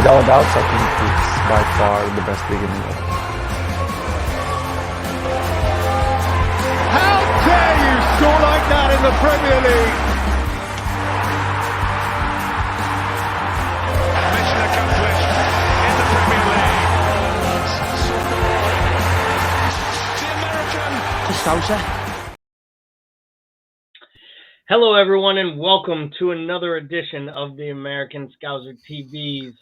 without doubts, I think it's by far the best league in the world. How dare you score like that in the Premier League? Mission accomplished in the Premier League. The American. Hello, everyone, and welcome to another edition of the American Scouser TV's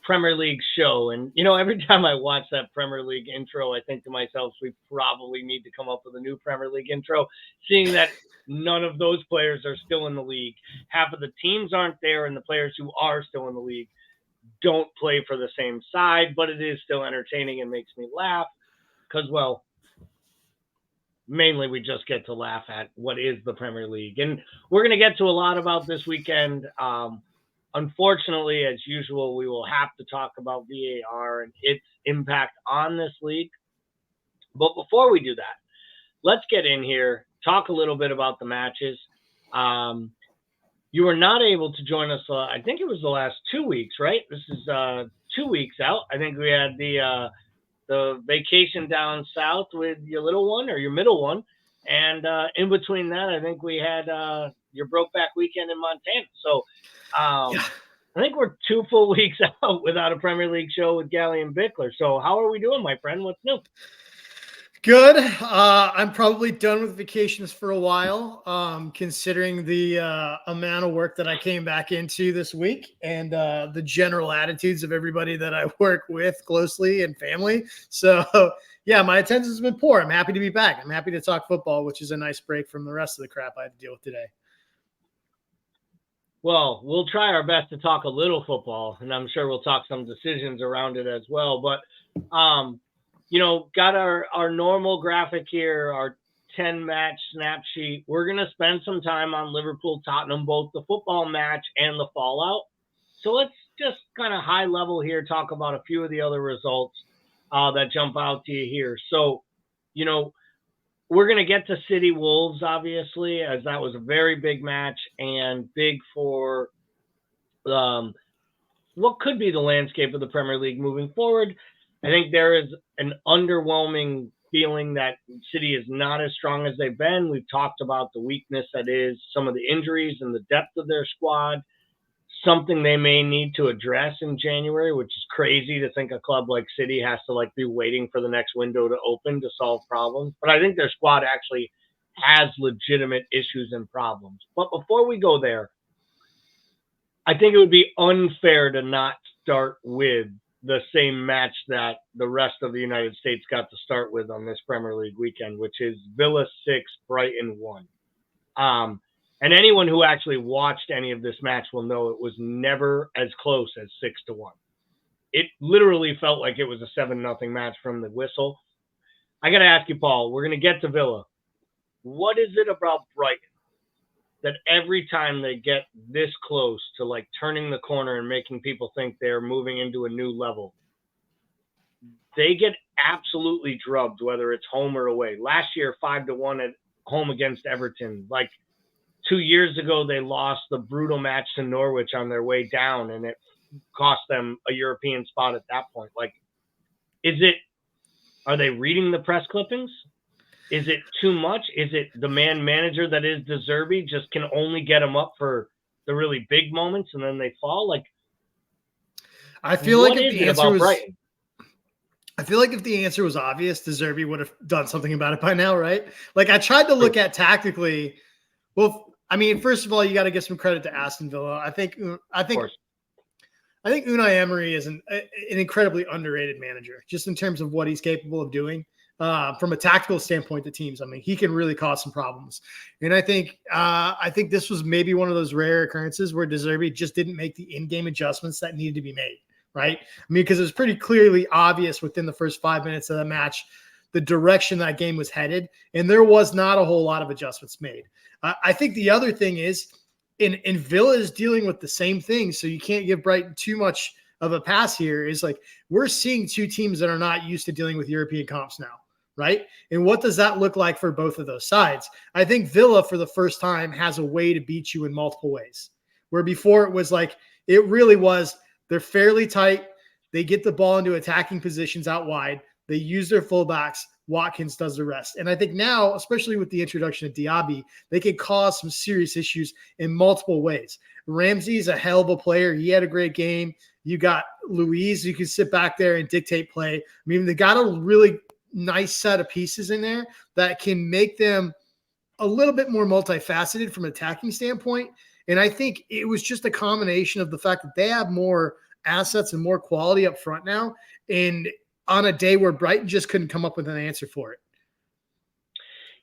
Premier League show. And, you know, every time I watch that Premier League intro, I think to myself, we probably need to come up with a new Premier League intro, seeing that none of those players are still in the league. Half of the teams aren't there, and the players who are still in the league don't play for the same side, but it is still entertaining and makes me laugh because, well, mainly we just get to laugh at what is the Premier League. And we're going to get to a lot about this weekend. Unfortunately, as usual, we will have to talk about VAR and its impact on this league. But before we do that, let's get in here, talk a little bit about the matches. You were not able to join us, I think it was the last 2 weeks, right? This is 2 weeks out. I think we had the vacation down south with your little one or your middle one. And in between that, I think we had your Brokeback weekend in Montana. So I think we're 2 full weeks out without a Premier League show with Gally and Bickler. So how are we doing, my friend? What's new? Good. I'm probably done with vacations for a while, considering the amount of work that I came back into this week and the general attitudes of everybody that I work with closely and family. So, yeah, my attendance has been poor. I'm happy to be back. I'm happy to talk football, which is a nice break from the rest of the crap I had to deal with today. Well, we'll try our best to talk a little football, and I'm sure we'll talk some decisions around it as well. But, you know, got our normal graphic here, our 10-match snap sheet. We're going to spend some time on Liverpool-Tottenham, both the football match and the fallout. So let's just kind of high level here, talk about a few of the other results that jump out to you here. So, you know, we're going to get to City Wolves, obviously, as that was a very big match and big for what could be the landscape of the Premier League moving forward. I think there is an underwhelming feeling that City is not as strong as they've been. We've talked about the weakness that is some of the injuries and the depth of their squad, something they may need to address in January, which is crazy to think a club like City has to be waiting for the next window to open to solve problems. But I think their squad actually has legitimate issues and problems. But before we go there, I think it would be unfair to not start with the same match that the rest of the United States got to start with on this Premier League weekend, which is Villa 6, Brighton 1. And anyone who actually watched any of this match will know it was never as close as 6-1. It literally felt like it was a 7-0 match from the whistle. I got to ask you, Paul, we're going to get to Villa. What is it about Brighton that every time they get this close to turning the corner and making people think they're moving into a new level, they get absolutely drubbed, whether it's home or away? Last year, 5-1 at home against Everton. 2 years ago, they lost the brutal match to Norwich on their way down, and it cost them a European spot at that point. Are they reading the press clippings? Is it too much? Is it the manager that is De Zerbi just can only get them up for the really big moments and then they fall? I feel like if the answer was Brighton? I feel like if the answer was obvious, De Zerbi would have done something about it by now, right? I tried to look at tactically. Well, I mean, first of all, you got to give some credit to Aston Villa. I think Unai Emery is an incredibly underrated manager, just in terms of what he's capable of doing. From a tactical standpoint to teams, I mean, he can really cause some problems. And I think this was maybe one of those rare occurrences where De Zerbi just didn't make the in-game adjustments that needed to be made, right? I mean, because it was pretty clearly obvious within the first 5 minutes of the match the direction that game was headed, and there was not a whole lot of adjustments made. I think the other thing is, in Villa is dealing with the same thing, so you can't give Brighton too much of a pass here. Is we're seeing two teams that are not used to dealing with European comps now. Right? And what does that look like for both of those sides? I think Villa, for the first time, has a way to beat you in multiple ways. Where before it was it really was They're fairly tight. They get the ball into attacking positions out wide. They use their fullbacks. Watkins does the rest. And I think now, especially with the introduction of Diaby, they can cause some serious issues in multiple ways. Ramsey's a hell of a player. He had a great game. You got Luiz, who can sit back there and dictate play. I mean, they got a really nice set of pieces in there that can make them a little bit more multifaceted from an attacking standpoint. And I think it was just a combination of the fact that they have more assets and more quality up front now, and on a day where Brighton just couldn't come up with an answer for it.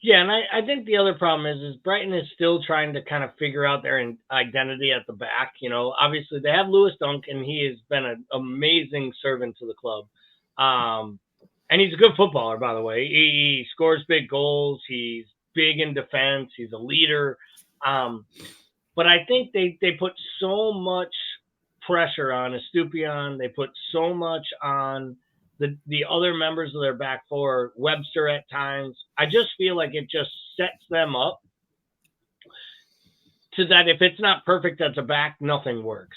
Yeah, and I think the other problem is Brighton is still trying to kind of figure out their identity at the back. You know, obviously they have Lewis Dunk, and he has been an amazing servant to the club. And he's a good footballer, by the way. He scores big goals. He's big in defense. He's a leader. But I think they put so much pressure on Estupiñán. They put so much on the other members of their back four, Webster at times. I just feel like it just sets them up to that if it's not perfect at the back, nothing works.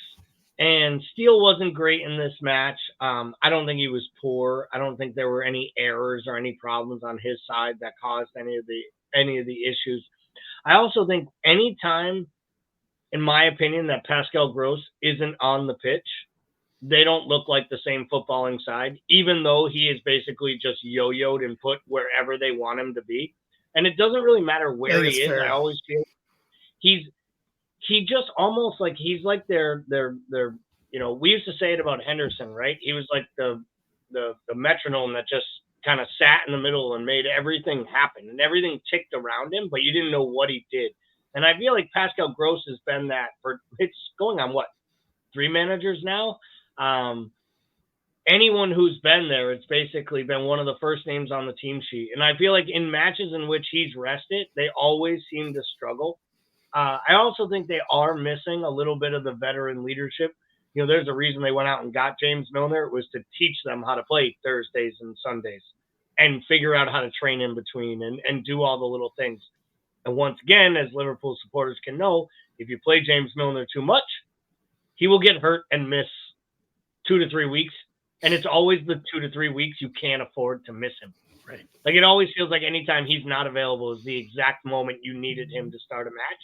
And Steele wasn't great in this match. I don't think he was poor. I don't think there were any errors or any problems on his side that caused any of the issues. I also think any time, in my opinion, that Pascal Gross isn't on the pitch, they don't look like the same footballing side, even though he is basically just yo-yoed and put wherever they want him to be. And it doesn't really matter where he is. Fair. I always feel he just almost like he's like their you know, we used to say it about Henderson, right? He was like the metronome that just kind of sat in the middle and made everything happen, and everything ticked around him, but you didn't know what he did. And I feel like Pascal Gross has been that for, it's going on what, 3 managers now? Anyone who's been there, it's basically been one of the first names on the team sheet. And I feel like in matches in which he's rested, they always seem to struggle. I also think they are missing a little bit of the veteran leadership. You know, there's a reason they went out and got James Milner. It was to teach them how to play Thursdays and Sundays and figure out how to train in between and do all the little things. And once again, as Liverpool supporters can know, if you play James Milner too much, he will get hurt and miss 2 to 3 weeks. And it's always the 2 to 3 weeks you can't afford to miss him. Right. Like, it always feels like anytime he's not available is the exact moment you needed him to start a match.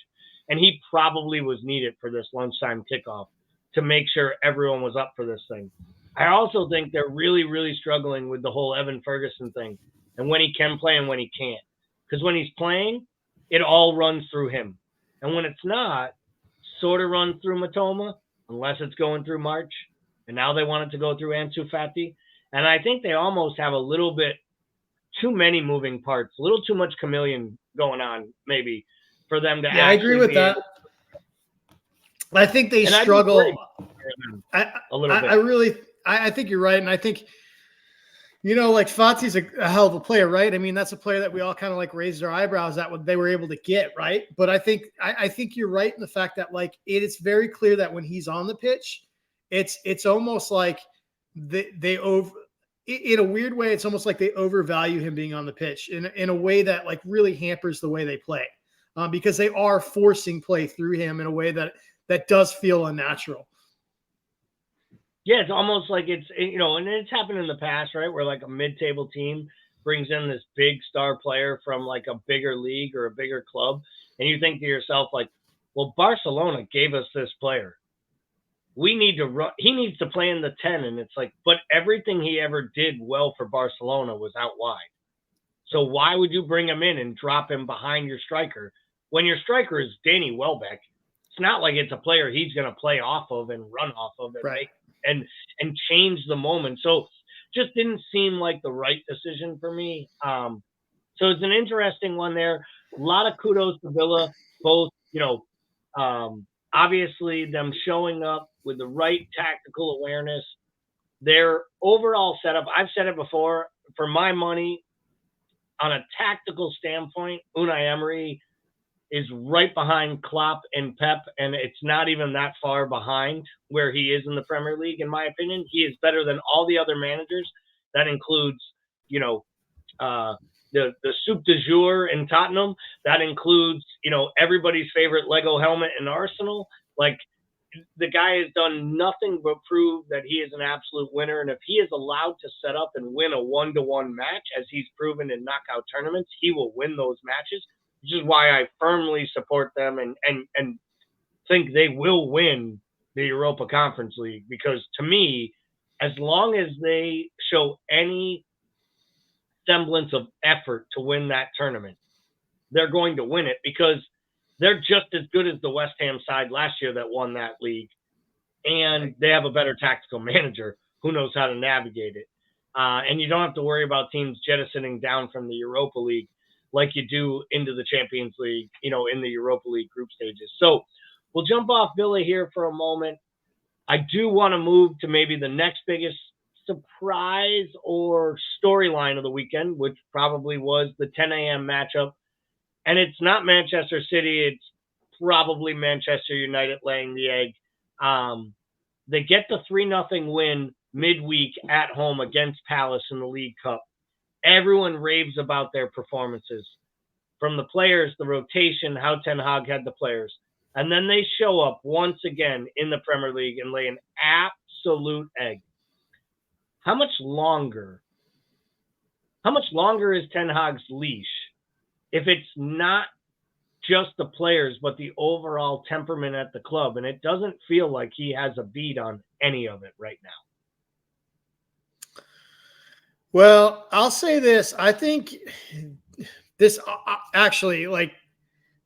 And he probably was needed for this lunchtime kickoff to make sure everyone was up for this thing. I also think they're really, really struggling with the whole Evan Ferguson thing and when he can play and when he can't. Because when he's playing, it all runs through him. And when it's not, sort of runs through Matoma, unless it's going through March. And now they want it to go through Ansu Fati. And I think they almost have a little bit too many moving parts, a little too much chameleon going on, maybe, for them to actually. Yeah, I agree with that. I think they struggle a little bit. I think you're right. And I think, you know, like Fati's a hell of a player, right? I mean, that's a player that we all kind of like raised our eyebrows at what they were able to get, right? But I think you're right in the fact that like it is very clear that when he's on the pitch, it's almost like they over, in a weird way, it's almost like they overvalue him being on the pitch in a way that like really hampers the way they play, because they are forcing play through him in a way that does feel unnatural. Yeah, it's almost like it's, you know, and it's happened in the past, right? Where like a mid-table team brings in this big star player from like a bigger league or a bigger club. And you think to yourself like, well, Barcelona gave us this player. We need to run. He needs to play in the 10. And it's like, but everything he ever did well for Barcelona was out wide. So why would you bring him in and drop him behind your striker when your striker is Danny Welbeck? It's not like it's a player he's going to play off of and run off of it, right? And change the moment. So just didn't seem like the right decision for me. So it's an interesting one there. A lot of kudos to Villa, both, you know, obviously them showing up with the right tactical awareness. Their overall setup, I've said it before, for my money, on a tactical standpoint, Unai Emery is right behind Klopp and Pep, and it's not even that far behind where he is in the Premier League, in my opinion. He is better than all the other managers. That includes, you know, the soup du jour in Tottenham. That includes, you know, everybody's favorite Lego helmet in Arsenal. Like, the guy has done nothing but prove that he is an absolute winner. And if he is allowed to set up and win a 1-to-1 match, as he's proven in knockout tournaments, he will win those matches, which is why I firmly support them and think they will win the Europa Conference League. Because to me, as long as they show any semblance of effort to win that tournament, they're going to win it, because they're just as good as the West Ham side last year that won that league. And they have a better tactical manager who knows how to navigate it. And you don't have to worry about teams jettisoning down from the Europa League like you do into the Champions League, in the Europa League group stages. So we'll jump off Villa here for a moment. I do want to move to maybe the next biggest surprise or storyline of the weekend, which probably was the 10 a.m. matchup. And it's not Manchester City. It's probably Manchester United laying the egg. They get the 3-0 win midweek at home against Palace in the League Cup. Everyone raves about their performances. From the players, the rotation, how Ten Hag had the players. And then they show up once again in the Premier League and lay an absolute egg. How much longer is Ten Hag's leash if it's not just the players, but the overall temperament at the club? And it doesn't feel like he has a beat on any of it right now. Well, I'll say this. I think this actually,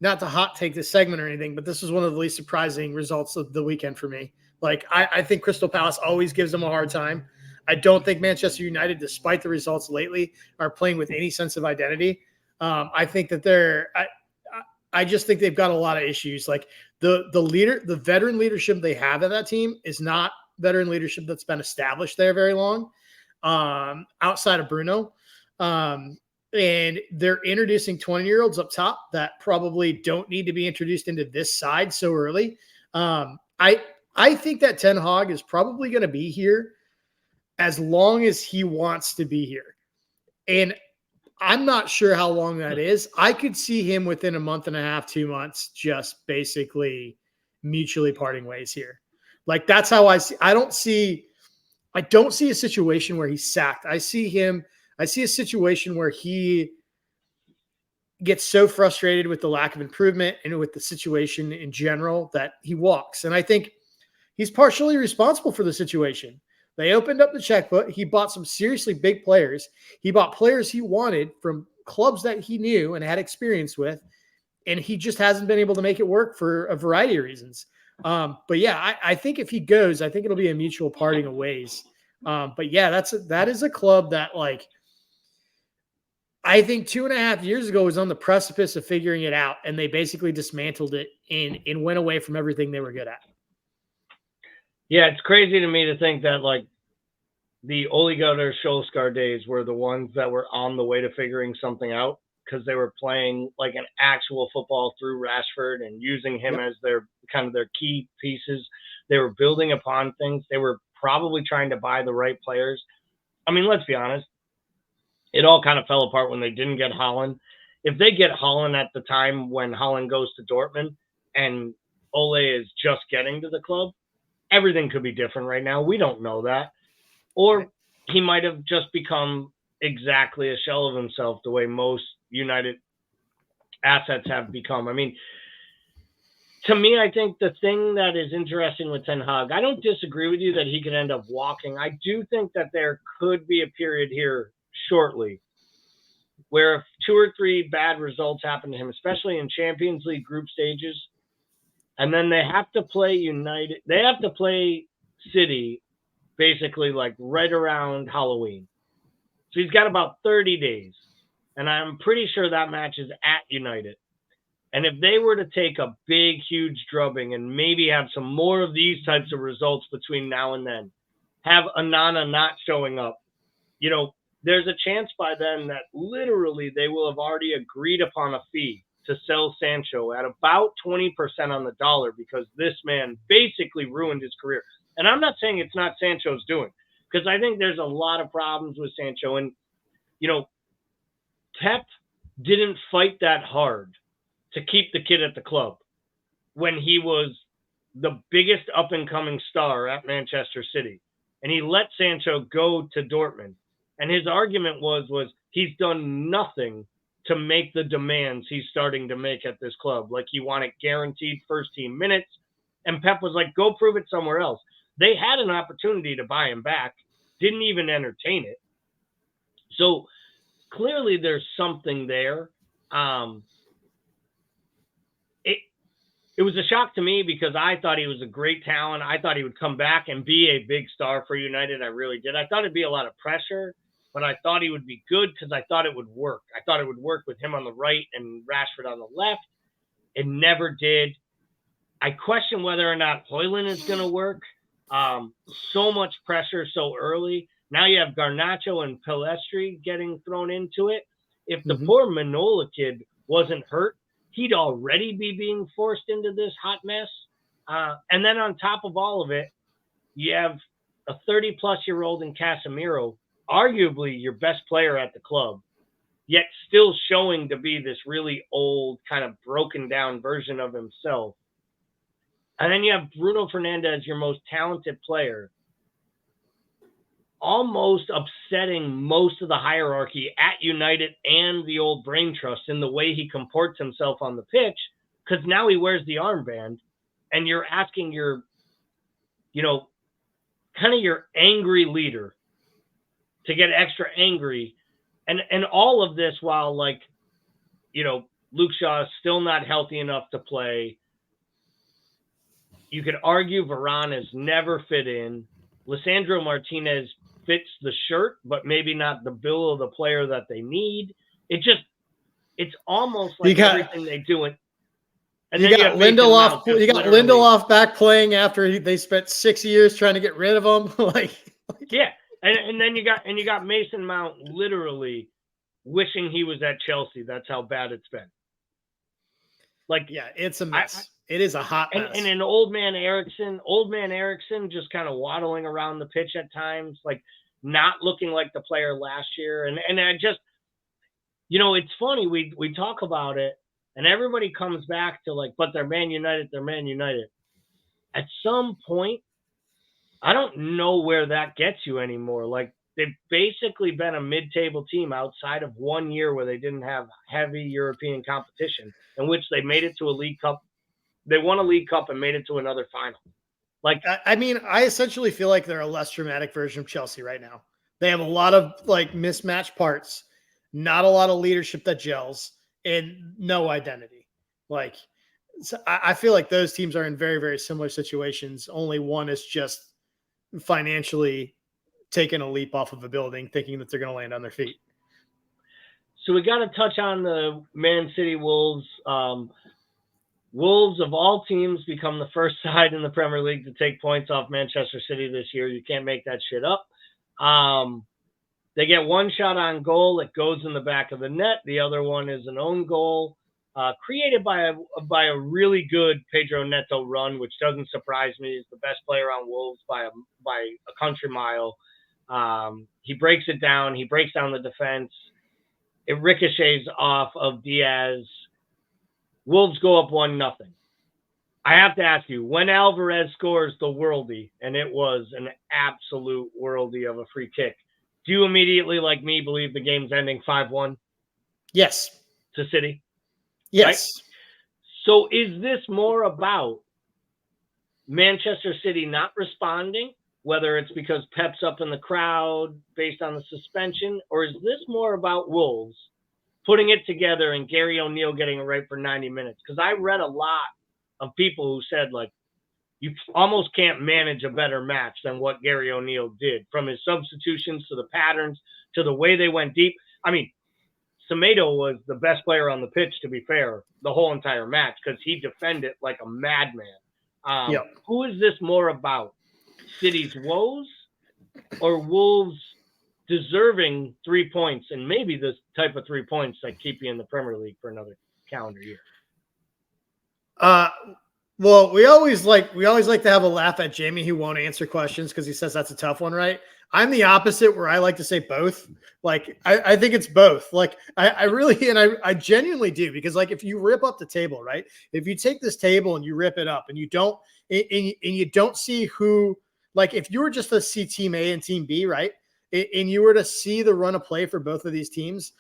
not to hot take this segment or anything, but this was one of the least surprising results of the weekend for me. I think Crystal Palace always gives them a hard time. I don't think Manchester United, despite the results lately, are playing with any sense of identity. I think that I just think they've got a lot of issues. The veteran leadership they have at that team is not veteran leadership that's been established there very long, outside of Bruno. And they're introducing 20-year-olds up top that probably don't need to be introduced into this side so early. I think that Ten Hag is probably going to be here as long as he wants to be here. And I'm not sure how long that is. I could see him within a month and a half, 2 months, just basically mutually parting ways here. That's how I see. I don't see a situation where he's sacked. I see a situation where he gets so frustrated with the lack of improvement and with the situation in general that he walks. And I think he's partially responsible for the situation. They opened up the checkbook. He bought some seriously big players. He bought players he wanted from clubs that he knew and had experience with, and he just hasn't been able to make it work for a variety of reasons. But yeah, I think if he goes, I think it'll be a mutual parting of ways. But yeah, that is a club that I think 2.5 years ago was on the precipice of figuring it out, and they basically dismantled it and went away from everything they were good at. Yeah, it's crazy to me to think that the Ole Gunnar Solskjaer days were the ones that were on the way to figuring something out, because they were playing an actual football through Rashford and using him as their key pieces. They were building upon things. They were probably trying to buy the right players. I mean, let's be honest. It all kind of fell apart when they didn't get Haaland. If they get Haaland at the time when Haaland goes to Dortmund and Ole is just getting to the club, everything could be different right now. We don't know that. Or he might have just become exactly a shell of himself, the way most United assets have become. I mean, to me, I think the thing that is interesting with Ten Hag, I don't disagree with you that he could end up walking. I do think that there could be a period here shortly where if 2 or 3 bad results happen to him, especially in Champions League group stages, and then they have to play City basically right around Halloween. So he's got about 30 days. And I'm pretty sure that match is at United. And if they were to take a big, huge drubbing and maybe have some more of these types of results between now and then, have Onana not showing up, there's a chance by then that literally they will have already agreed upon a fee to sell Sancho at about 20% on the dollar, because this man basically ruined his career. And I'm not saying it's not Sancho's doing, because I think there's a lot of problems with Sancho. And, Pep didn't fight that hard to keep the kid at the club when he was the biggest up-and-coming star at Manchester City, and he let Sancho go to Dortmund. And his argument was he's done nothing to make the demands he's starting to make at this club. Like, he wanted guaranteed first-team minutes, and Pep was like, go prove it somewhere else. They had an opportunity to buy him back, didn't even entertain it. So clearly there's something there. It was a shock to me because I thought he was a great talent. I thought he would come back and be a big star for United. I really did. I thought it'd be a lot of pressure, but I thought he would be good because I thought it would work. I thought it would work with him on the right and Rashford on the left. It never did. I question whether or not Højlund is going to work. So much pressure so early. Now you have Garnacho and Pelestri getting thrown into it. If the poor Manola kid wasn't hurt, he'd already be being forced into this hot mess. And then on top of all of it, you have a 30-plus-year-old in Casemiro, arguably your best player at the club, yet still showing to be this really old, kind of broken-down version of himself. And then you have Bruno Fernandes, your most talented player, almost upsetting most of the hierarchy at United and the old brain trust in the way he comports himself on the pitch, because now he wears the armband, and you're asking your, kind of your angry leader to get extra angry. And all of this while, Luke Shaw is still not healthy enough to play. You could argue Varane has never fit in. Lisandro Martinez fits the shirt, but maybe not the bill of the player that they need. It's almost like everything they do it. And you got Lindelof. You got Lindelof back playing after they spent 6 years trying to get rid of him. Yeah, and then you got Mason Mount literally wishing he was at Chelsea. That's how bad it's been. It's a mess. It is a hot mess. And an old man Eriksson just kind of waddling around the pitch at times, not looking like the player last year. And I just, it's funny. We talk about it and everybody comes back to but they're Man United. At some point, I don't know where that gets you anymore. They've basically been a mid-table team outside of 1 year where they didn't have heavy European competition, in which they made it to a League Cup. They won a League Cup and made it to another final. I essentially feel like they're a less dramatic version of Chelsea right now. They have a lot of mismatched parts, not a lot of leadership that gels, and no identity. So I feel like those teams are in very, very similar situations. Only one is just financially taking a leap off of a building, thinking that they're going to land on their feet. So we got to touch on the Man City Wolves. Wolves, of all teams, become the first side in the Premier League to take points off Manchester City this year. You can't make that shit up. They get one shot on goal. It goes in the back of the net. The other one is an own goal created by a really good Pedro Neto run, which doesn't surprise me. He's the best player on Wolves by a country mile. He breaks it down. He breaks down the defense. It ricochets off of Diaz. Wolves go up 1-0. I have to ask you, when Alvarez scores the worldie, and it was an absolute worldie of a free kick, do you immediately, like me, believe the game's ending 5-1? Yes. To City? Yes. Right? So is this more about Manchester City not responding, whether it's because Pep's up in the crowd based on the suspension, or is this more about Wolves putting it together and Gary O'Neill getting it right for 90 minutes? Because I read a lot of people who said, you almost can't manage a better match than what Gary O'Neill did, from his substitutions to the patterns to the way they went deep. I mean, Semedo was the best player on the pitch, to be fair, the whole entire match, because he defended like a madman. Who is this more about? City's woes or Wolves deserving 3 points, and maybe this type of 3 points that keep you in the Premier League for another calendar year? Well, we always like to have a laugh at Jamie who won't answer questions because he says that's a tough one, right? I'm the opposite where I like to say both. Like I think it's both. Like I really and I genuinely do because like if you rip up the table, right? If you take this table and you rip it up and you don't you don't see who like if you were just to see team A and team B, right? And you were to see the run of play for both of these teams,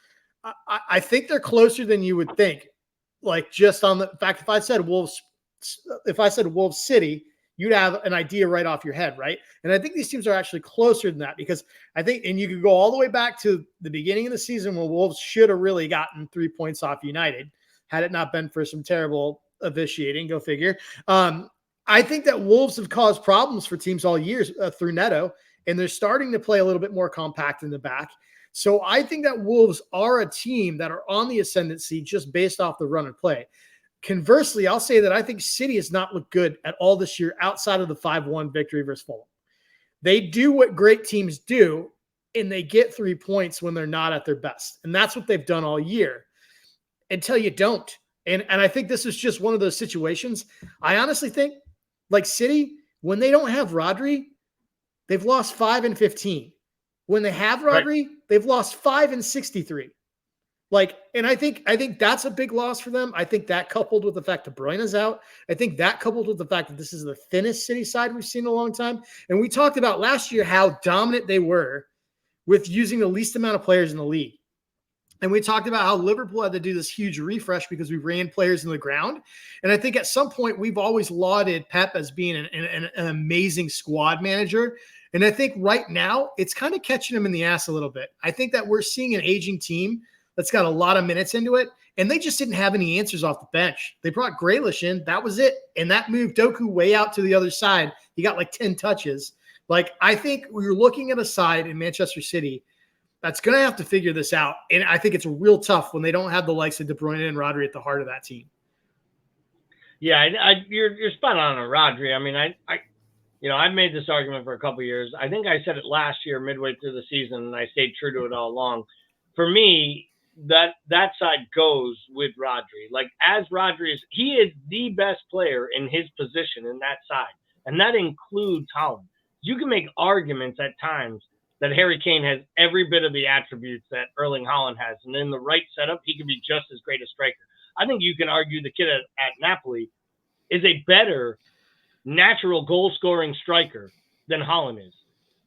I think they're closer than you would think. Like just on the fact, if I said Wolves City, you'd have an idea right off your head, right? And I think these teams are actually closer than that because I think, and you could go all the way back to the beginning of the season where Wolves should have really gotten 3 points off United had it not been for some terrible officiating. Go figure. I think that Wolves have caused problems for teams all year through Neto, and they're starting to play a little bit more compact in the back. So I think that Wolves are a team that are on the ascendancy just based off the run and play. Conversely, I'll say that I think City has not looked good at all this year outside of the 5-1 victory versus Fulham. They do what great teams do, and they get 3 points when they're not at their best. And that's what they've done all year until you don't. And I think this is just one of those situations. I honestly think, like City, when they don't have Rodri, they've lost 5 and 15. When they have Rodri, right, they've lost 5 and 63. Like, and I think that's a big loss for them. I think that coupled with the fact that De Bruyne is out, I think that coupled with the fact that this is the thinnest City side we've seen in a long time. And we talked about last year how dominant they were with using the least amount of players in the league. And we talked about how Liverpool had to do this huge refresh because we ran players in the ground. And I think at some point we've always lauded Pep as being an amazing squad manager. And I think right now it's kind of catching him in the ass a little bit. I think that we're seeing an aging team that's got a lot of minutes into it, and they just didn't have any answers off the bench. They brought Grealish in. That was it. And that moved Doku way out to the other side. He got like 10 touches. Like, I think we're looking at a side in Manchester City that's going to have to figure this out. And I think it's real tough when they don't have the likes of De Bruyne and Rodri at the heart of that team. Yeah, you're spot on Rodri. I mean, I've made this argument for a couple of years. I think I said it last year, midway through the season, and I stayed true to it all along. For me, that side goes with Rodri. Like, as Rodri he is the best player in his position in that side, and that includes Haaland. You can make arguments at times that Harry Kane has every bit of the attributes that Erling Haaland has, and in the right setup, he can be just as great a striker. I think you can argue the kid at Napoli is a better natural goal-scoring striker than Haaland is.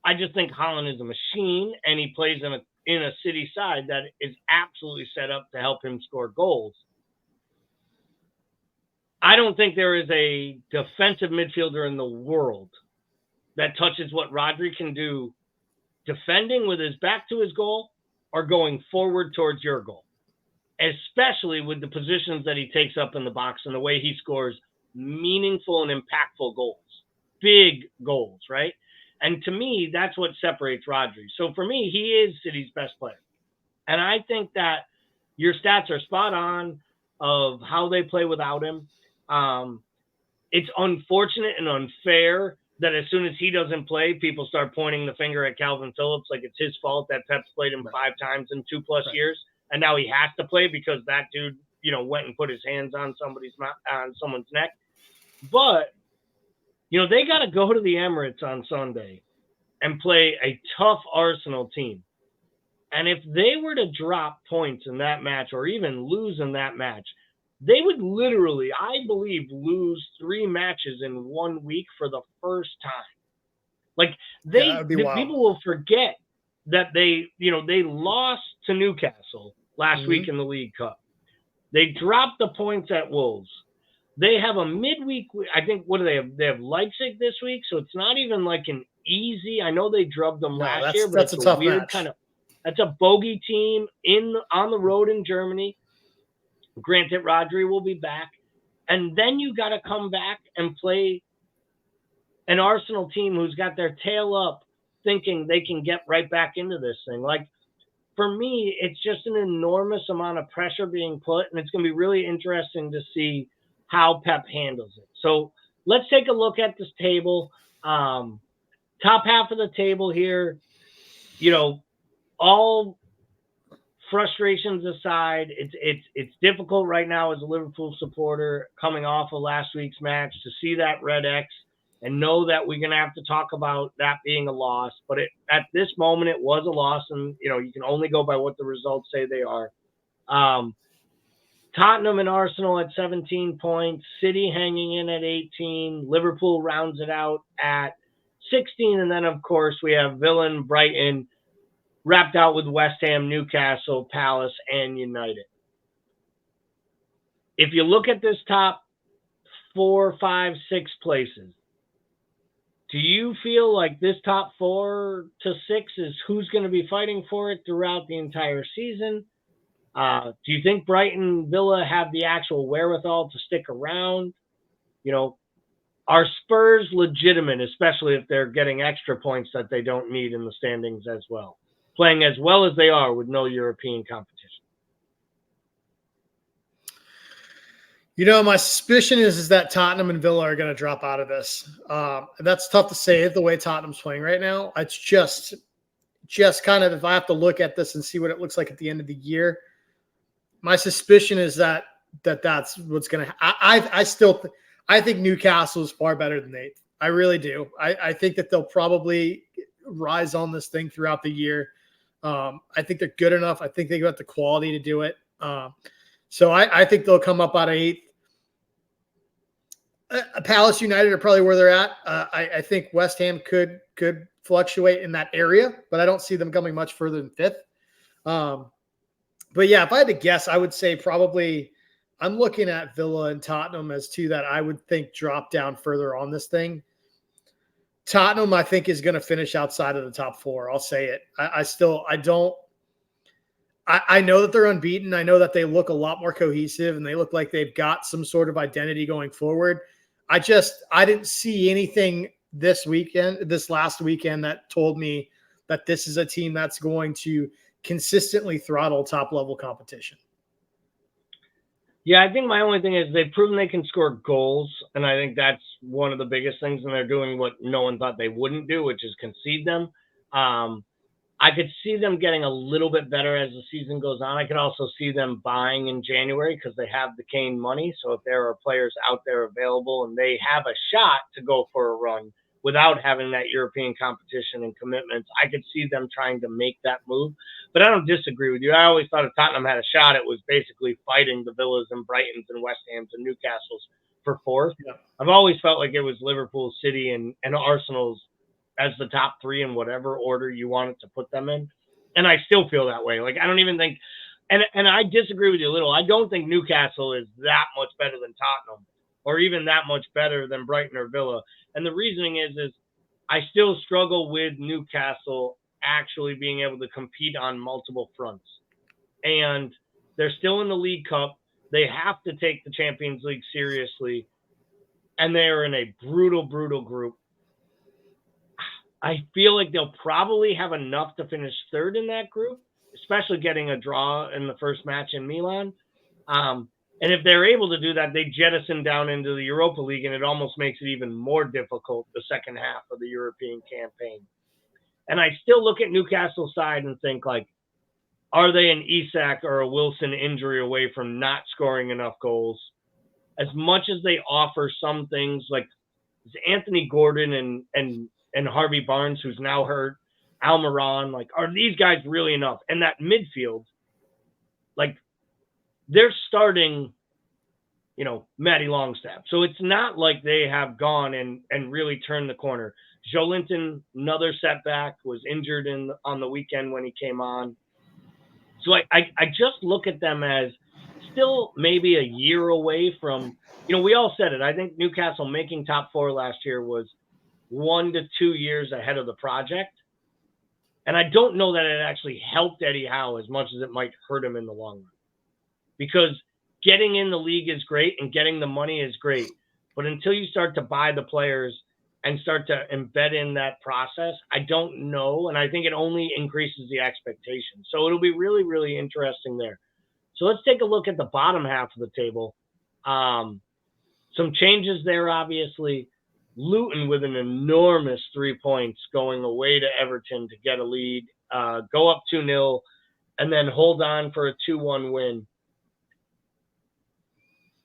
I just think Haaland is a machine, and he plays in a City side that is absolutely set up to help him score goals. I don't think there is a defensive midfielder in the world that touches what Rodri can do defending with his back to his goal or going forward towards your goal, especially with the positions that he takes up in the box and the way he scores meaningful and impactful goals, big goals, right? And to me, that's what separates Rodri. So for me, he is City's best player. And I think that your stats are spot on of how they play without him. It's unfortunate and unfair that as soon as he doesn't play, people start pointing the finger at Calvin Phillips like it's his fault that Pep's played him 5 times in 2+ years. And now he has to play because that dude, went and put his hands on someone's neck. But they got to go to the Emirates on Sunday and play a tough Arsenal team. And if they were to drop points in that match or even lose in that match, they would literally, I believe, lose 3 matches in 1 week for the first time. Like, people will forget that they lost to Newcastle last week in the League Cup. They dropped the points at Wolves. They have a midweek. I think, what do they have? They have Leipzig this week, so it's not even like an easy. I know they drubbed them last year, but that's it's a tough weird match. That's a bogey team on the road in Germany. Granted, Rodri will be back, and then you got to come back and play an Arsenal team who's got their tail up, thinking they can get right back into this thing. Like, for me, it's just an enormous amount of pressure being put, and it's going to be really interesting to see how Pep handles it. So let's take a look at this table. Top half of the table here, all frustrations aside, it's difficult right now as a Liverpool supporter coming off of last week's match to see that red X and know that we're going to have to talk about that being a loss. But at this moment, it was a loss, and you can only go by what the results say they are. Tottenham and Arsenal at 17 points, City hanging in at 18, Liverpool rounds it out at 16, and then of course we have Villa and Brighton wrapped out with West Ham, Newcastle, Palace, and United. If you look at this top 4, 5, 6 places, do you feel like this top 4 to 6 is who's going to be fighting for it throughout the entire season? Do you think Brighton and Villa have the actual wherewithal to stick around? Are Spurs legitimate, especially if they're getting extra points that they don't need in the standings as well, playing as well as they are with no European competition? My suspicion is that Tottenham and Villa are going to drop out of this. That's tough to say the way Tottenham's playing right now. It's just kind of, if I have to look at this and see what it looks like at the end of the year, my suspicion is that's what's going to happen. I think Newcastle is far better than 8th. I really do. I think that they'll probably rise on this thing throughout the year. I think they're good enough. I think they got the quality to do it. So I think they'll come up out of 8th. Palace United are probably where they're at. I think West Ham could fluctuate in that area, but I don't see them coming much further than 5th. But yeah, if I had to guess, I would say probably I'm looking at Villa and Tottenham as two that I would think drop down further on this thing. Tottenham, I think, is going to finish outside of the top 4. I'll say it. I know that they're unbeaten. I know that they look a lot more cohesive and they look like they've got some sort of identity going forward. I didn't see anything this last weekend that told me that this is a team that's going to consistently throttle top level competition. Yeah, I think my only thing is they've proven they can score goals, and I think that's one of the biggest things, and they're doing what no one thought they wouldn't do, which is concede them. I could see them getting a little bit better as the season goes on. I could also see them buying in January because they have the Kane money. So if there are players out there available and they have a shot to go for a run without having that European competition and commitments, I could see them trying to make that move. But I don't disagree with you. I always thought if Tottenham had a shot, it was basically fighting the Villas and Brightons and West Hams and Newcastles for 4th. Yeah. I've always felt like it was Liverpool, City, and Arsenal's as the top 3 in whatever order you wanted to put them in. And I still feel that way. Like, I don't even think, and I disagree with you a little. I don't think Newcastle is that much better than Tottenham or even that much better than Brighton or Villa. And the reasoning is I still struggle with Newcastle actually being able to compete on multiple fronts. And they're still in the League Cup. They have to take the Champions League seriously. And they are in a brutal, brutal group. I feel like they'll probably have enough to finish 3rd in that group, especially getting a draw in the first match in Milan. And if they're able to do that, they jettison down into the Europa League, and it almost makes it even more difficult the second half of the European campaign. And I still look at Newcastle's side and think, like, are they an Isak or a Wilson injury away from not scoring enough goals? As much as they offer some things, like Anthony Gordon and Harvey Barnes, who's now hurt, Almiron, like, are these guys really enough? And that midfield, like, they're starting, Matty Longstaff. So it's not like they have gone and really turned the corner. Joelinton, another setback, was injured on the weekend when he came on. So I just look at them as still maybe a year away from, we all said it. I think Newcastle making top 4 last year was 1 to 2 years ahead of the project. And I don't know that it actually helped Eddie Howe as much as it might hurt him in the long run. Because getting in the league is great and getting the money is great. But until you start to buy the players and start to embed in that process, I don't know. And I think it only increases the expectation. So it'll be really, really interesting there. So let's take a look at the bottom half of the table. Some changes there, obviously. Luton with an enormous 3 points going away to Everton to get a lead, go up 2-0. and then hold on for a 2-1 win.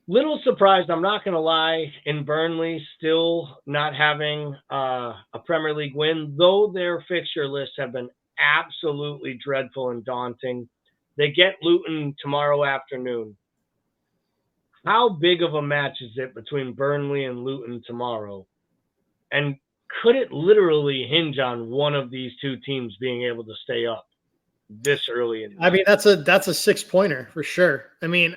Little surprised, I'm not going to lie, in Burnley still not having a Premier League win, though their fixture lists have been absolutely dreadful and daunting. They get Luton tomorrow afternoon. How big of a match is it between Burnley and Luton tomorrow? And could it literally hinge on one of these two teams being able to stay up this early in the I mean, that's a 6-pointer for sure. I mean,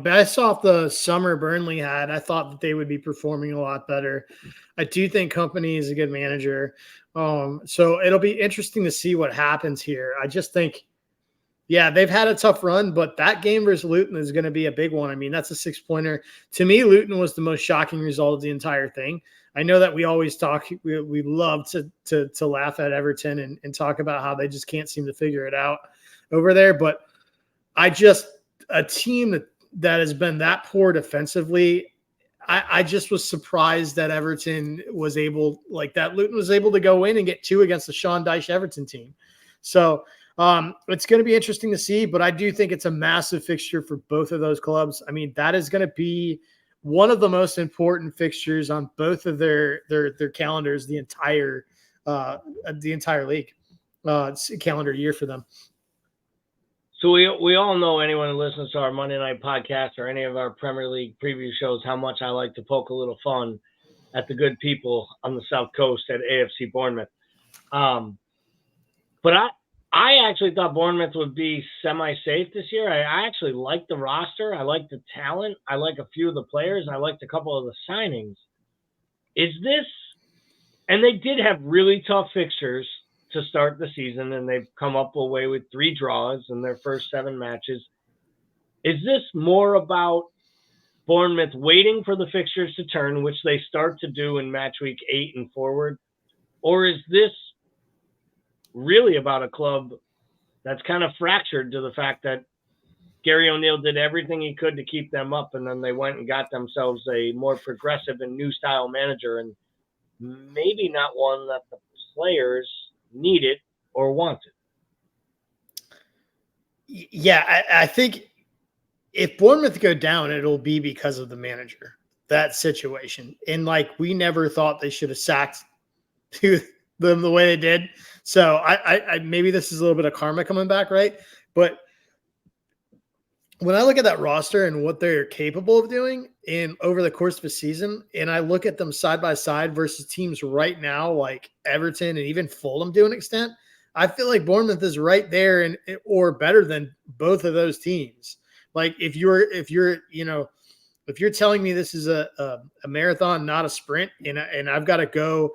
based off the summer Burnley had, I thought that they would be performing a lot better. I do think Company is a good manager. So it'll be interesting to see what happens here. I just think, yeah, they've had a tough run, but that game versus Luton is going to be a big one. I mean, that's a 6-pointer. To me, Luton was the most shocking result of the entire thing. I know that we always talk, we love to laugh at Everton and talk about how they just can't seem to figure it out over there. But a team that has been that poor defensively, I just was surprised that Everton was able, like that Luton was able to go in and get 2 against the Sean Dyche Everton team. So it's going to be interesting to see, but I do think it's a massive fixture for both of those clubs. I mean, that is going to be one of the most important fixtures on both of their calendars, the entire league calendar year for them. So we all know, anyone who listens to our Monday Night podcast or any of our Premier League preview shows, how much I like to poke a little fun at the good people on the South Coast at AFC Bournemouth. But I actually thought Bournemouth would be semi-safe this year. I actually like the roster. I like the talent. I like a few of the players. I liked a couple of the signings. Is this – and they did have really tough fixtures to start the season, and they've come up away with 3 draws in their first 7 matches. Is this more about Bournemouth waiting for the fixtures to turn, which they start to do in match week 8 and forward? Or is this really about a club that's kind of fractured to the fact that Gary O'Neill did everything he could to keep them up, and then they went and got themselves a more progressive and new style manager, and maybe not one that the players needed or wanted? Yeah, I think if Bournemouth go down, it'll be because of the manager, that situation. And we never thought they should have sacked them the way they did. So I maybe this is a little bit of karma coming back, right? But when I look at that roster and what they're capable of doing over the course of a season, and I look at them side by side versus teams right now like Everton and even Fulham to an extent, I feel like Bournemouth is right there or better than both of those teams. Like if you're telling me this is a marathon, not a sprint, and I've got to go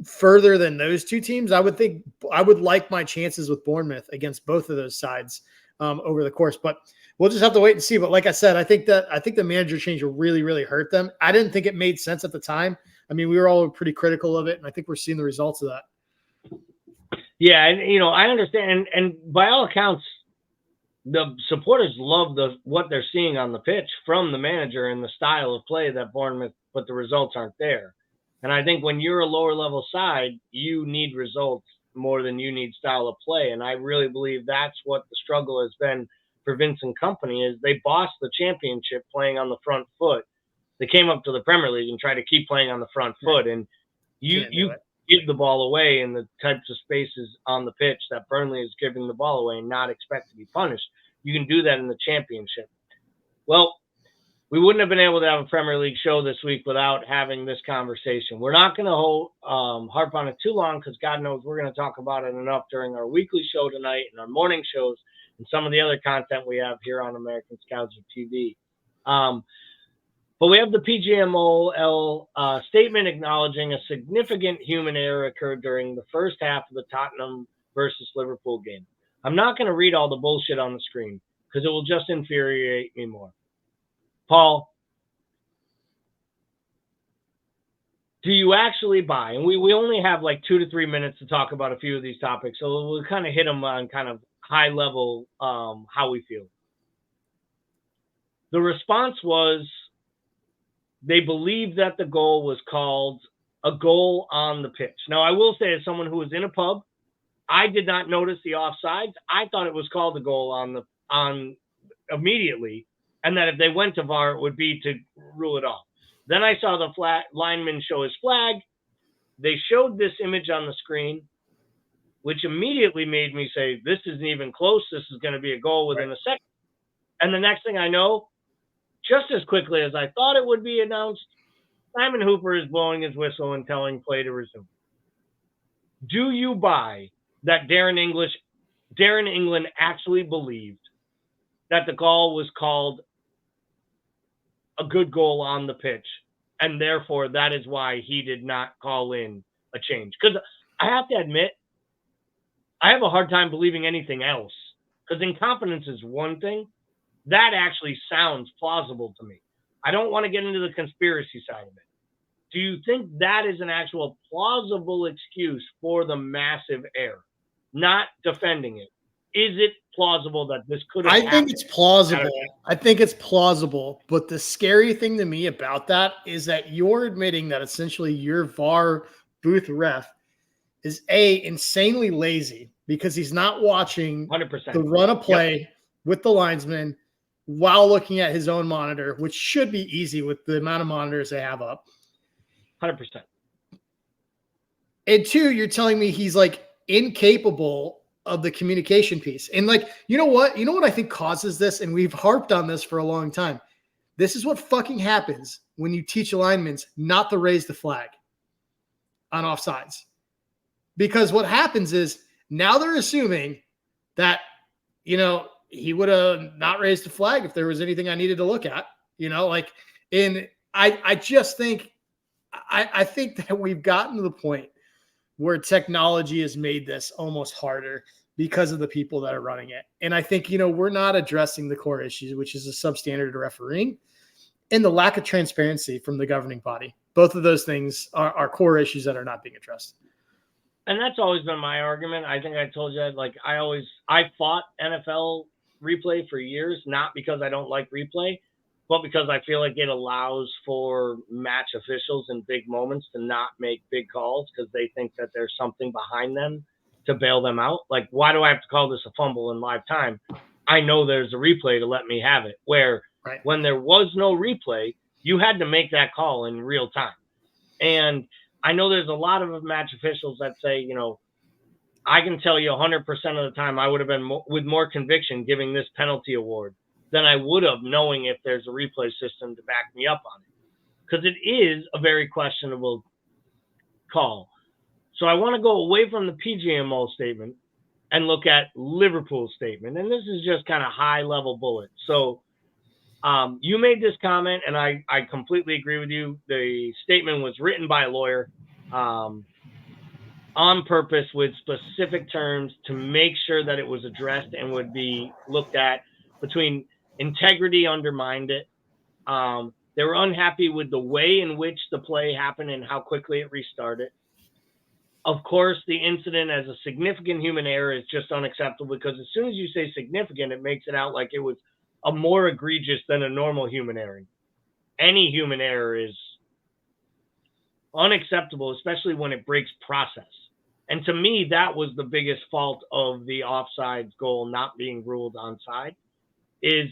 further than those two teams, I would think I would like my chances with Bournemouth against both of those sides over the course. But we'll just have to wait and see. But like I said, I think the manager change will really, really hurt them. I didn't think it made sense at the time. I mean, we were all pretty critical of it, and I think we're seeing the results of that. Yeah, and I understand, and by all accounts, the supporters love what they're seeing on the pitch from the manager and the style of play that Bournemouth, but the results aren't there. And I think when you're a lower level side, you need results more than you need style of play. And I really believe that's what the struggle has been for Vincent Company, is they bossed the championship playing on the front foot. They came up to the Premier League and tried to keep playing on the front foot. And you give the ball away in the types of spaces on the pitch that Burnley is giving the ball away and not expect to be punished. You can do that in the championship. Well, we wouldn't have been able to have a Premier League show this week without having this conversation. We're not going to harp on it too long because God knows we're going to talk about it enough during our weekly show tonight and our morning shows and some of the other content we have here on American Scouts TV. But we have the PGMOL statement acknowledging a significant human error occurred during the first half of the Tottenham versus Liverpool game. I'm not going to read all the bullshit on the screen because it will just infuriate me more. Paul, do you actually buy? And we only have 2 to 3 minutes to talk about a few of these topics, so we'll kind of hit them on kind of high level how we feel. The response was they believed that the goal was called a goal on the pitch. Now, I will say, as someone who was in a pub I did not notice the offsides. I thought it was called a goal on immediately, and that if they went to VAR, it would be to rule it off. Then I saw the lineman show his flag. They showed this image on the screen, which immediately made me say, this isn't even close. This is going to be a goal within a second. And the next thing I know, just as quickly as I thought it would be announced, Simon Hooper is blowing his whistle and telling play to resume. Do you buy that Darren England actually believed that the goal was called a good goal on the pitch, and therefore that is why he did not call in a change? Because I have to admit, I have a hard time believing anything else, because incompetence is one thing. That actually sounds plausible to me. I don't want to get into the conspiracy side of it. Do you think that is an actual plausible excuse for the massive error? Not defending it. Is it plausible that this could have happened? I think it's plausible. I think it's plausible. But the scary thing to me about that is that you're admitting that essentially your VAR booth ref is insanely lazy because he's not watching 100%. the run of play with the linesman while looking at his own monitor, which should be easy with the amount of monitors they have up. 100%. And two, you're telling me he's like incapable of the communication piece. And like, you know what I think causes this? And we've harped on this for a long time. This is what fucking happens when you teach linemen not to raise the flag on offsides. Because what happens is now they're assuming that, he would have not raised the flag if there was anything I needed to look at, and I just think, I think that we've gotten to the point where technology has made this almost harder because of the people that are running it. And I think, we're not addressing the core issues, which is a substandard refereeing and the lack of transparency from the governing body. Both of those things are core issues that are not being addressed. And that's always been my argument. I think I told you, I fought NFL replay for years, not because I don't like replay, but because I feel like it allows for match officials in big moments to not make big calls because they think that there's something behind them to bail them out. Like, why do I have to call this a fumble in live time? I know there's a replay to let me have it. Where when there was no replay, you had to make that call in real time. And I know there's a lot of match officials that say, I can tell you 100% of the time I would have been with more conviction giving this penalty award than I would have knowing if there's a replay system to back me up on it. Because it is a very questionable call. So I want to go away from the PGMO statement and look at Liverpool's statement. And this is just kind of high-level bullet. So you made this comment, and I completely agree with you. The statement was written by a lawyer on purpose with specific terms to make sure that it was addressed and would be looked at. Between integrity undermined it. They were unhappy with the way in which the play happened and how quickly it restarted. Of course, the incident as a significant human error is just unacceptable because as soon as you say significant, it makes it out like it was a more egregious than a normal human error. Any human error is unacceptable, especially when it breaks process. And to me, that was the biggest fault of the offside goal not being ruled onside, is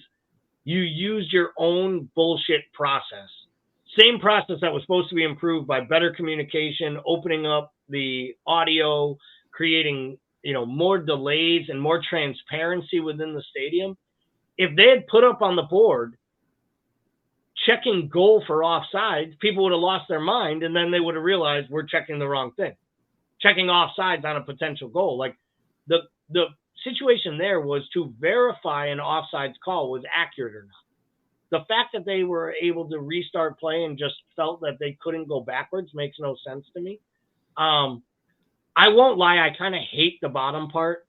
you used your own bullshit process. Same process that was supposed to be improved by better communication, opening up the audio, creating, more delays and more transparency within the stadium. If they had put up on the board checking goal for offsides, people would have lost their mind, and then they would have realized we're checking the wrong thing. Checking offsides on a potential goal. Like the situation there was to verify an offsides call was accurate or not. The fact that they were able to restart play and just felt that they couldn't go backwards makes no sense to me. I won't lie, I kind of hate the bottom part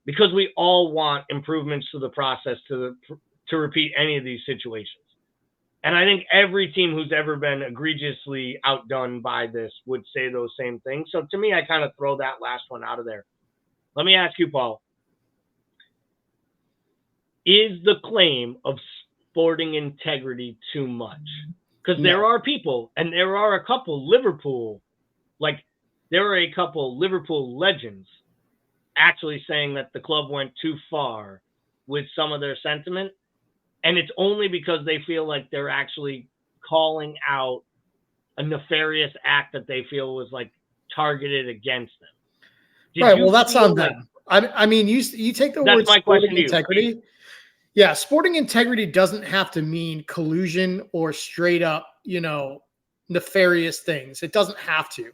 because we all want improvements to the process to repeat any of these situations. And I think every team who's ever been egregiously outdone by this would say those same things. So to me, I kind of throw that last one out of there. Let me ask you, Paul. Is the claim of sporting integrity too much? Because there are people, and there are a couple, Liverpool, like there were a couple Liverpool legends actually saying that the club went too far with some of their sentiment. And it's only because they feel like they're actually calling out a nefarious act that they feel was like targeted against them. Right. Well, that's on them. I mean, you take the word sporting integrity. Yeah, sporting integrity doesn't have to mean collusion or straight up, nefarious things. It doesn't have to.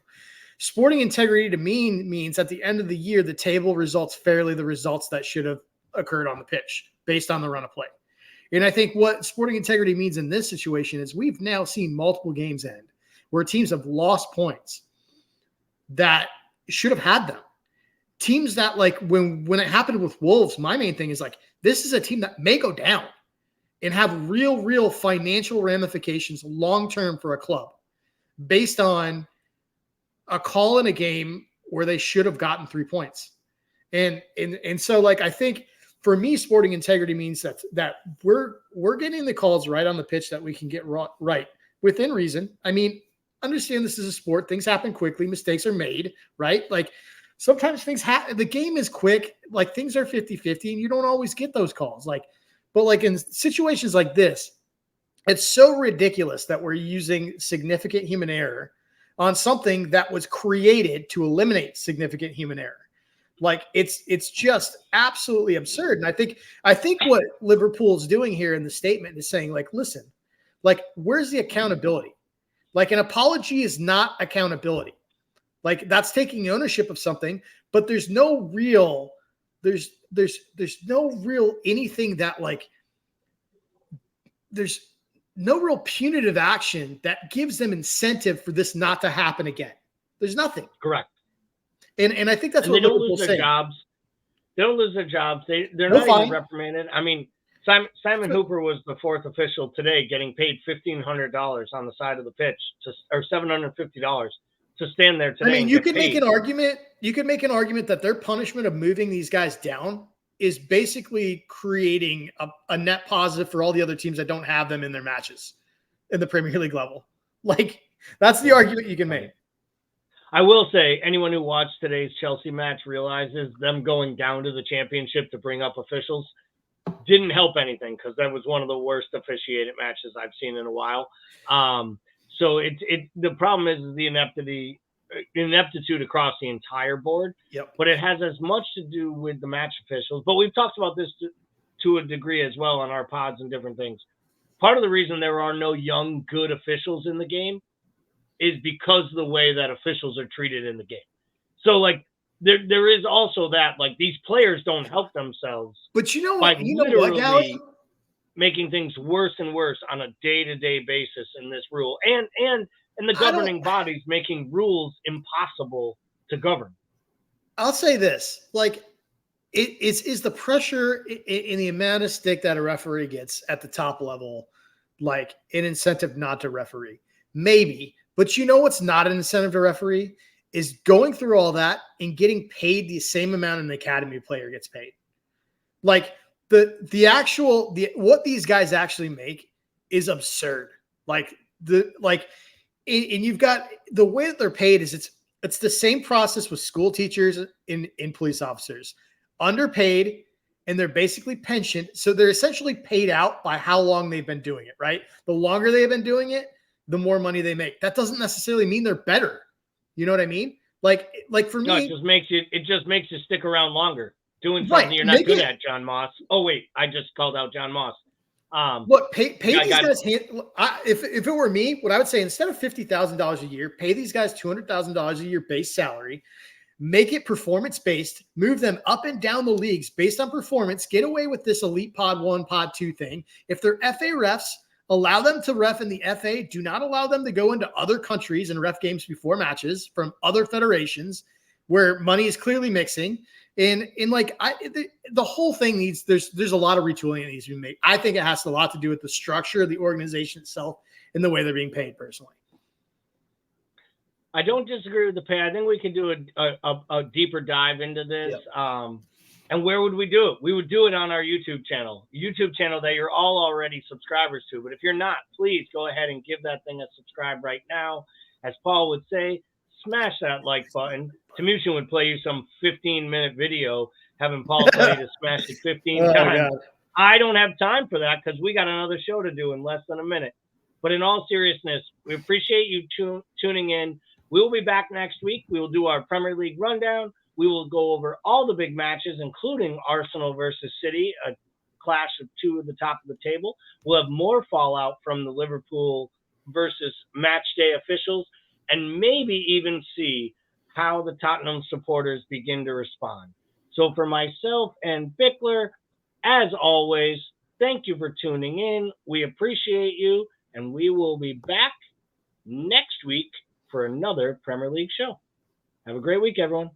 Sporting integrity to me means at the end of the year, the table results fairly the results that should have occurred on the pitch based on the run of play. And I think what sporting integrity means in this situation is we've now seen multiple games end where teams have lost points that should have had them. Teams that, like, when it happened with Wolves, my main thing is like, this is a team that may go down and have real financial ramifications long-term for a club based on a call in a game where they should have gotten 3 points. And so, like, I think for me, sporting integrity means that we're getting the calls right on the pitch that we can get right within reason. I mean, understand this is a sport. Things happen quickly. Mistakes are made, right? Like, sometimes things happen. The game is quick. Like, things are 50-50 and you don't always get those calls. But in situations like this, it's so ridiculous that we're using significant human error on something that was created to eliminate significant human error. Like, it's just absolutely absurd. And I think what Liverpool's doing here in the statement is saying, like, listen, like, where's the accountability? Like, an apology is not accountability. Like, that's taking ownership of something, but there's no real anything that, like, there's no real punitive action that gives them incentive for this not to happen again. There's nothing. Correct. And I think that's what they don't lose their saying. jobs. They don't lose their jobs. They're not even reprimanded. I mean, Simon Hooper was the fourth official today, getting paid $1,500 on the side of the pitch, or $750 to stand there today. I mean, you could make an argument. You could make an argument that their punishment of moving these guys down is basically creating a net positive for all the other teams that don't have them in their matches in the Premier League level. Like, that's the argument you can make. I will say, anyone who watched today's Chelsea match realizes them going down to the championship to bring up officials didn't help anything, because that was one of the worst officiated matches I've seen in a while. So the problem is the ineptitude across the entire board. Yep. But it has as much to do with the match officials. But we've talked about this to a degree as well on our pods and different things. Part of the reason there are no young, good officials in the game is because of the way that officials are treated in the game. So, like, there is also that, like, these players don't help themselves. But you know what? Gally? Making things worse and worse on a day-to-day basis in this rule. And the governing bodies making rules impossible to govern. I'll say this. Like, is the pressure in the amount of stick that a referee gets at the top level, like, an incentive not to referee? Maybe. But you know what's not an incentive to referee is going through all that and getting paid the same amount an academy player gets paid. Like, what these guys actually make is absurd. And you've got the way that they're paid is it's the same process with school teachers and police officers, underpaid, and they're basically pensioned. So they're essentially paid out by how long they've been doing it, right? The longer they've been doing it, the more money they make. That doesn't necessarily mean they're better. You know what I mean? Like for me, it just makes you stick around longer doing something you're not good at, John Moss. Oh wait, I just called out John Moss. Look, pay these guys. If it were me, what I would say, instead of $50,000 a year, pay these guys $200,000 a year base salary, make it performance based, move them up and down the leagues based on performance, get away with this elite pod 1, pod 2 thing. If they're FA refs, allow them to ref in the FA. Do not allow them to go into other countries and ref games before matches from other federations where money is clearly mixing. And the whole thing needs, there's a lot of retooling that needs to be made. I think it has a lot to do with the structure of the organization itself and the way they're being paid personally. I don't disagree with the pay. I think we can do a deeper dive into this. Yep. And where would we do it? We would do it on our YouTube channel that you're all already subscribers to. But if you're not, please go ahead and give that thing a subscribe right now. As Paul would say, smash that like button. Tamushin would play you some 15-minute video having Paul tell you to smash it 15 Oh, times. God. I don't have time for that because we got another show to do in less than a minute. But in all seriousness, we appreciate you tuning in. We will be back next week. We will do our Premier League rundown. We will go over all the big matches, including Arsenal versus City, a clash of two at the top of the table. We'll have more fallout from the Liverpool versus match day officials, and maybe even see how the Tottenham supporters begin to respond. So for myself and Bickler, as always, thank you for tuning in. We appreciate you, and we will be back next week for another Premier League show. Have a great week, everyone.